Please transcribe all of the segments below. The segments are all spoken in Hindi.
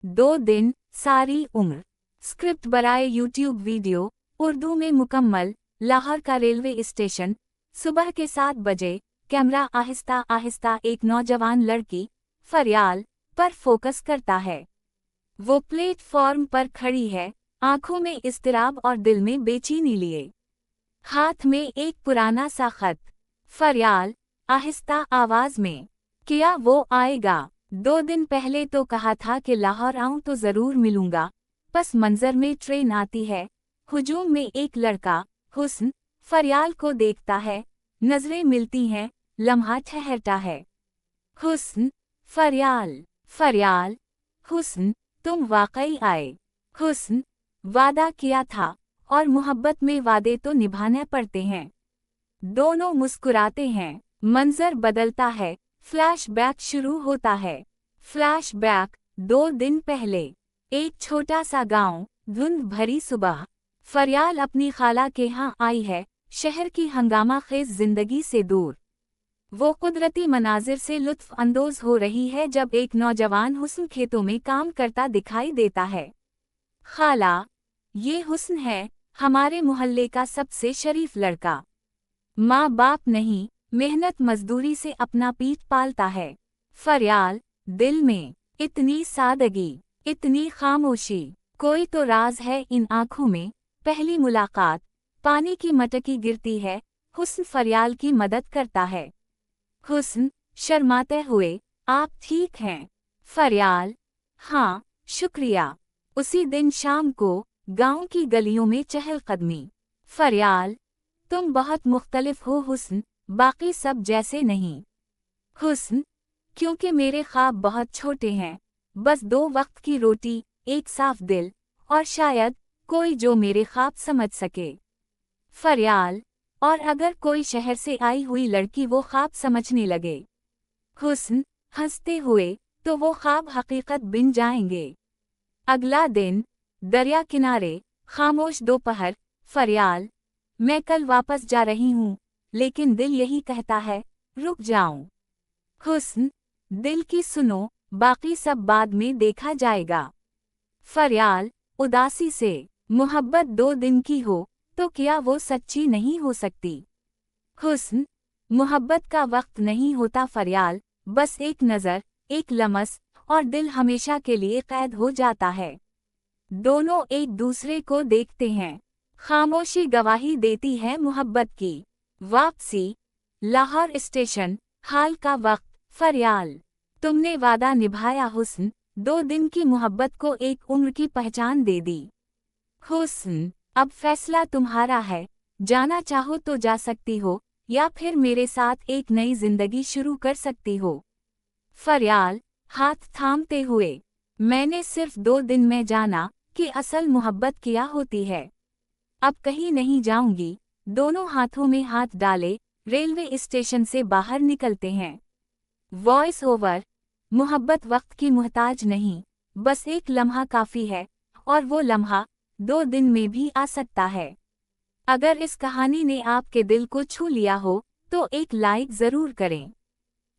2 दिन, सारी उम्र। स्क्रिप्ट बराए यूट्यूब वीडियो, उर्दू में मुकम्मल। लाहौर का रेलवे स्टेशन, सुबह के 7 बजे। कैमरा आहिस्ता आहिस्ता एक नौजवान लड़की, फरियाल, पर फोकस करता है। वो प्लेटफॉर्म पर खड़ी है, आंखों में इज़्तिराब और दिल में बेचैनी लिए। हाथ में एक पुराना सा खत। फरियाल, आहिस्ता आवाज में, क्या वो आएगा? 2 दिन पहले तो कहा था कि लाहौर आऊं तो जरूर मिलूंगा। पस मंजर में ट्रेन आती है, हुजूम में एक लड़का, हुस्न, फरियाल को देखता है। नजरें मिलती हैं, लम्हा ठहरता है। हुस्न, फरियाल, फरियाल, हुस्न, तुम वाकई आए। हुस्न, वादा किया था, और मोहब्बत में वादे तो निभाने पड़ते हैं। दोनों मुस्कुराते हैं। मंजर बदलता है, फ्लैशबैक शुरू होता है। फ्लैशबैक, 2 दिन पहले। एक छोटा सा गांव, धुंध भरी सुबह। फरियाल अपनी खाला के यहाँ आई है, शहर की हंगामा खेज जिंदगी से दूर। वो कुदरती मनाजिर से लुत्फ अंदोज हो रही है जब एक नौजवान हुस्न खेतों में काम करता दिखाई देता है। खाला, ये हुस्न है, हमारे मोहल्ले का सबसे शरीफ लड़का। माँ बाप नहीं, मेहनत मजदूरी से अपना पेट पालता है। फरियाल, दिल में इतनी सादगी, इतनी खामोशी। कोई तो राज है इन आँखों में। पहली मुलाकात, पानी की मटकी गिरती है, हुस्न फरियाल की मदद करता है। हुस्न, शर्माते हुए, आप ठीक हैं? फरियाल, हाँ, शुक्रिया। उसी दिन शाम को, गांव की गलियों में चहलकदमी। फरियाल, तुम बहुत मुख्तलिफ हो हुस्न, बाकी सब जैसे नहीं। हुस्न, क्योंकि मेरे ख्वाब बहुत छोटे हैं, बस 2 वक्त की रोटी, एक साफ दिल, और शायद कोई जो मेरे ख्वाब समझ सके। फरियाल, और अगर कोई शहर से आई हुई लड़की वो ख्वाब समझने लगे, हुस्न, हंसते हुए, तो वो ख्वाब हकीकत बन जाएंगे। अगला दिन, दरिया किनारे, खामोश दोपहर। फरियाल, मैं कल वापस जा रही हूँ, लेकिन दिल यही कहता है, रुक जाऊं। हुस्न, दिल की सुनो, बाकी सब बाद में देखा जाएगा। फरियाल, उदासी से, मोहब्बत 2 दिन की हो, तो क्या वो सच्ची नहीं हो सकती? हुस्न, मोहब्बत का वक्त नहीं होता फरियाल, बस एक नज़र, एक लम्स, और दिल हमेशा के लिए कैद हो जाता है। दोनों एक दूसरे को देखते हैं। खामोशी गवाही देती है मोहब्बत की। वापसी, लाहौर स्टेशन, हाल का वक्त। फरियाल, तुमने वादा निभाया हुस्न, 2 दिन की मोहब्बत को एक उम्र की पहचान दे दी। हुस्न, अब फैसला तुम्हारा है, जाना चाहो तो जा सकती हो, या फिर मेरे साथ एक नई जिंदगी शुरू कर सकती हो। फरियाल, हाथ थामते हुए, मैंने सिर्फ 2 दिन में जाना कि असल मोहब्बत क्या होती है। अब कहीं नहीं जाऊंगी। दोनों हाथों में हाथ डाले, रेलवे स्टेशन से बाहर निकलते हैं। वॉइस ओवर, मोहब्बत वक्त की मुहताज नहीं, बस एक लम्हा काफी है, और वो लम्हा 2 दिन में भी आ सकता है। अगर इस कहानी ने आपके दिल को छू लिया हो, तो एक लाइक ज़रूर करें।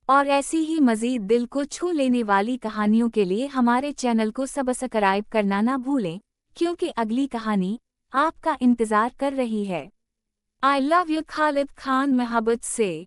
और ऐसी ही मज़ीद दिल को छू लेने वाली कहानियों के लिए हमारे चैनल को सब्सक्राइब करना ना भूलें, क्योंकि अगली कहानी आपका इंतज़ार कर रही है। I love you Khalid Khan मोहब्बत से।